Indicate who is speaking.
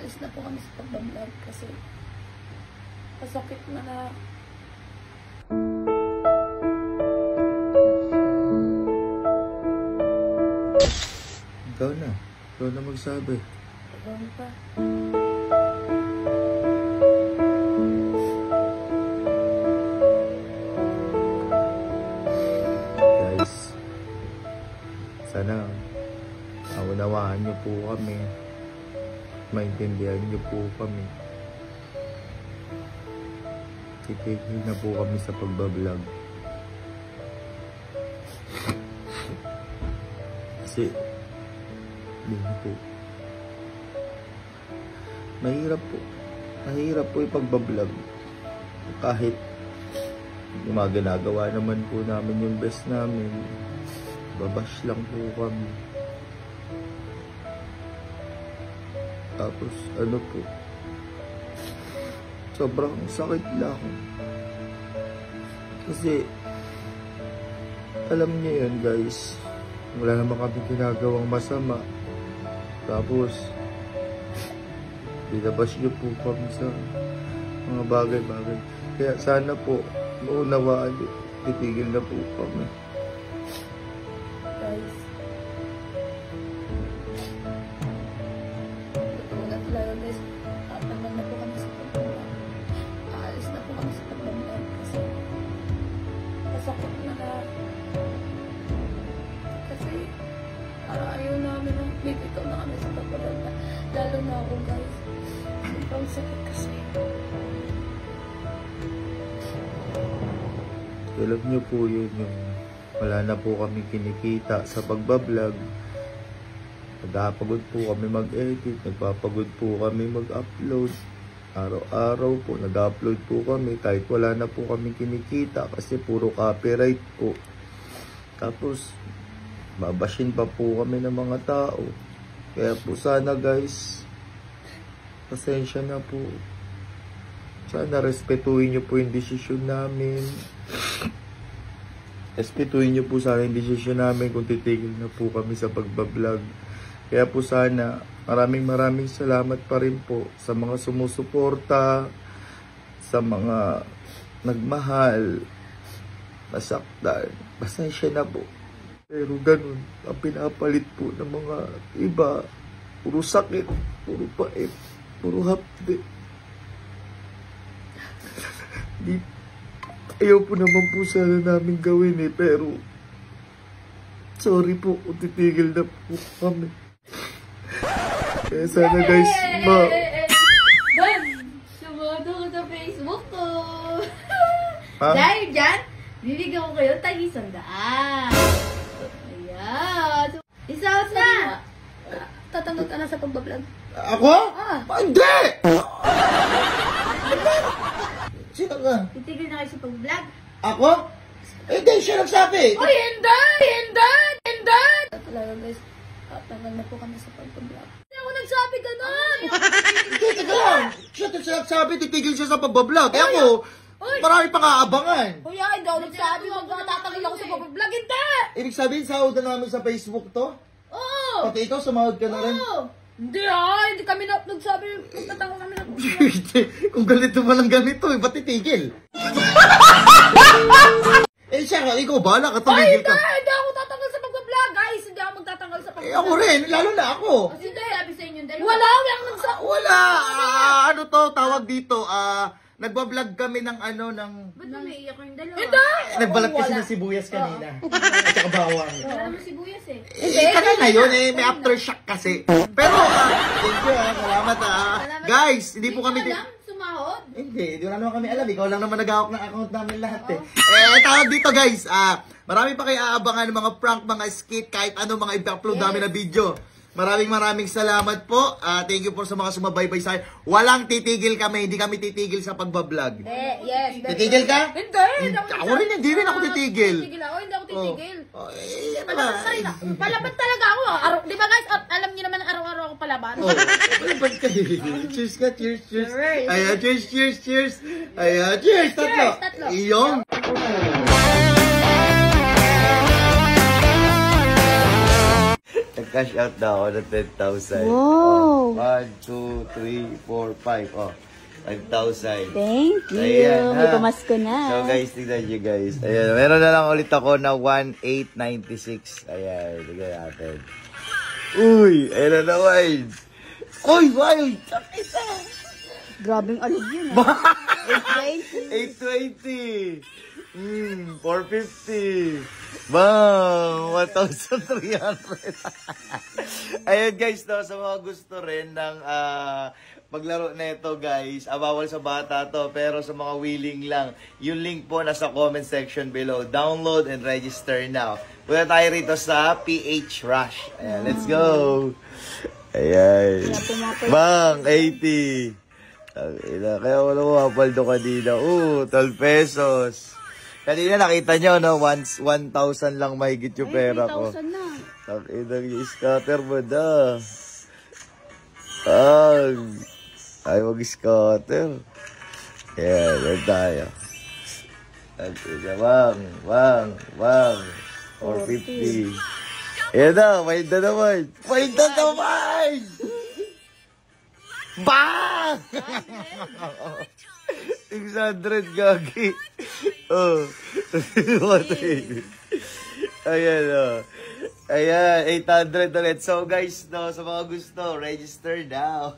Speaker 1: aalis na po kami sa pagbablog kasi pasakit na.
Speaker 2: Ikaw na magsabi.
Speaker 1: Ikaw pa.
Speaker 2: Guys, sana maunawaan niyo po kami. Maintindihan niyo po kami. Titigil na po kami sa pagbablog. Kasi hindi na po. Mahirap po ipagbablog. Kahit yung mga ginagawa naman po namin yung best namin, babash lang po kami. Tapos ano po, sobrang sakit lang. Kasi alam niyo yun guys, wala naman kami ginagawang masama. Tapos binabash niyo po kami sa mga bagay-bagay. Kaya sana po maunawaan niyo, titigil na po kami.
Speaker 1: Guys, wala talaga guys, tatangan na po kami sa pagbablog. Aalis na po kami sa pagbablog kasi pasakit na. Kasi ayaw namin na bibitaw na kami sa pagbablog. Lalo na ako guys, sobrang sakit kasi.
Speaker 2: Alam niyo po yun, yung wala na po kami kinikita sa pagbablog. Nagpapagod po kami mag-edit, nagpapagod po kami mag-upload. Araw-araw po nag-upload po kami kahit wala na po kami kinikita kasi puro copyright po. Tapos babashin pa po kami ng mga tao. Kaya po sana guys, pasensya na po. Sana respetuhin niyo po yung desisyon namin. Respetuhin niyo po sana yung desisyon namin kung titigil na po kami sa pagbablog. Kaya po sana, maraming salamat pa rin po sa mga sumusuporta, sa mga nagmahal, nasaktan. Pasensya na po. Pero ganun, ang pinapalit po ng mga iba, puro sakit, puro pait, puro hapde. Ayaw po naman po sana namin gawin pero sorry po kung titigil na po kami. Kaya sana guys,
Speaker 1: Don, sumado ko sa Facebook ko. Dahil dyan, bibigyan ko kayo tag-100. Ayan. Isaot na. Tatanggal ka na sa pagbablog.
Speaker 2: Ako? Hindi! Sino ka?
Speaker 1: Titigil na kayo sa pag-vlog.
Speaker 2: Ako? Hindi, siya nagsabi.
Speaker 1: Uy, hindi! Talaga guys, tagal na po kami sa pag-vlog. Hindi ako nagsabi ganun!
Speaker 2: Hindi, teka lang. Siya nagsabi, titigil siya sa pagbablog. Kaya ako, marami pang aabangan.
Speaker 1: Uy, hindi ako nagsabi, magtatanggal ako sa pag-vlog. Hindi!
Speaker 2: Ibig sabihin, sahod na namin sa Facebook to?
Speaker 1: Oo!
Speaker 2: Pati ikaw, sumahod ka na rin?
Speaker 1: Oo! Hindi hindi kami nagsabi, magtatanggal kami na.
Speaker 2: Kung ganito man lang ganito, ba't titigil? Siya, ikaw bahala ka, tumigil ka.
Speaker 1: Hindi ako tatanggal sa pag-vlog, guys. Hindi ako magtatanggal sa pag-vlog.
Speaker 2: Ako rin, lalo na ako.
Speaker 1: Hindi, sabi sa inyo dalawa. Wala akong nagsabi.
Speaker 2: Wala. Ano to, tawag dito, nagbablog kami ng
Speaker 1: Ba't naiiyak yung dalawa?
Speaker 2: Hindi! Nagbalat kasi ng sibuyas kanina. At saka bawang.
Speaker 1: Wala naman sibuyas
Speaker 2: Kanina yun may aftershock kasi. Pero, thank you salamat Guys, hindi po kami...
Speaker 1: Sumahod?
Speaker 2: Hindi naman kami alam. Ikaw lang naman nag-hawak ng account namin lahat tawag dito guys, marami pa kayo aabangan ng mga prank, mga skit, kahit ano mga i-upload namin na video. Maraming salamat po. Thank you po sa mga sumabaybay sa akin. Walang titigil kami. Hindi kami titigil sa pagbablog.
Speaker 1: Yes.
Speaker 2: Titigil ka?
Speaker 1: Hindi.
Speaker 2: Ako rin, hindi rin ako titigil.
Speaker 1: Hindi ako titigil.
Speaker 2: Palaban
Speaker 1: talaga ako. Di ba guys, alam niyo naman araw-araw ako palaban.
Speaker 2: Palaban ka. Cheers ka, cheers. Ayan, cheers. Ayan, cheers. Tatlo. Iyong. Cash out na ako ng 10,000.
Speaker 3: Wow.
Speaker 2: 1, 2, 3, 4, 5. Oh, 5,000.
Speaker 3: Thank you.
Speaker 2: Ayan,
Speaker 3: May
Speaker 2: ha.
Speaker 3: pamasko na.
Speaker 2: So guys, tignan nyo guys. Ayan, meron na lang ulit ako na 1,896. Ayan, tignan natin. Uy, ayan na naman. Uy, wild! Sakita!
Speaker 3: Grabing alog yun. Ah.
Speaker 2: 820. 450. Bang! 1,300. Ayun guys, no, sa mga gusto rin ng paglaro na ito guys, bawal sa bata to, pero sa mga willing lang, yung link po nasa comment section below. Download and register now. Punta tayo rito sa PH Rush. Ayan, let's go! Ayan. Bang! 80. Kaya wala mo mapaldo kanina. 12 pesos. Kanina nakita nyo, no? 1,000 lang mahigit yung pera ko.
Speaker 3: 3,000 na.
Speaker 2: Takinang yung scatter mo na. Ay, mag-scatter. Yan, yan tayo. Bang. 450. Yan na, may na naman. May na naman! Bang! 600 gagi. Oh. Ayan, oh. Ayan, 800 ulit. So guys, no, sa mga gusto, register now.